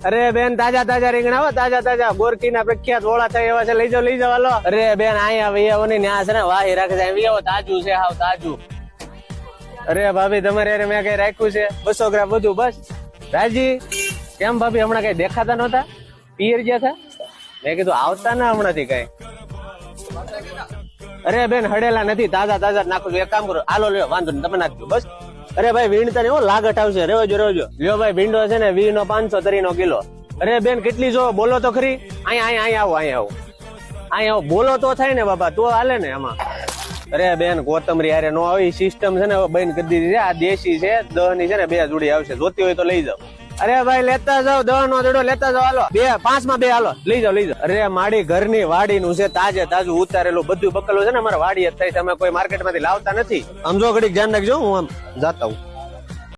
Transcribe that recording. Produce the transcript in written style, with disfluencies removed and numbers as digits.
અરે બેન તાજા તાજા રીંગણા હો, તાજા તાજા ગોરકી ના પ્રખ્યાત ઓળા થાય એવા છે, લઈ જાઓ હાલો. અરે બેન અહીંયા વૈયાઓ ની ન્યા છે ને વાહી રાખે છે, વૈયાઓ તાજું છે, હાવ તાજું. અરે ભાભી તમારે યાર મેં કઈ રાખ્યું છે 200 ગ્રામ બધું બસ. રાજી કેમ ભાભી હમણાં કઈ દેખાતા નહોતા, પિયર ગયા હતા? મેં કીધું આવતા ના હમણાં થી કઈ. અરે બેન હડેલા નથી, તાજા તાજા નાખું છું. એક કામ કરો, આલો લ્યો, વાંધો નહીં તમે નાખજો બસ. અરે ભાઈ વીણતા ને લાગટ આવશે, રેવજો લ્યો ભાઈ. ભીંડો છે ને 20 નો 500 30 નો કિલો. અરે બેન કેટલી જો બોલો તો ખરી. અહીંયા આવો બોલો તો થાય ને બાપા, તો હાલે ને આમાં. અરે બેન કોથમરી યારે નો આવી સિસ્ટમ છે ને હવે બંધ કરી દીધી છે. આ દેશી છે 10 ની છે ને 2 જોડી આવશે, જોતી હોય તો લઈ જાઓ. અરે ભાઈ લેતા જાઓ, 10 નો જોડો લેતા જાઓ, હાલો 5 માં 2 હાલો, લઈ જાઓ. અરે મારી ઘરની વાડી નું છે, તાજે તાજું ઉતારેલું બધું બકલું છે ને, અમારે વાડી જ થાય છે, અમે કોઈ માર્કેટ માંથી લાવતા નથી. આમ જો ઘડીક ધ્યાન રાખજો, હું આમ જાતા હું.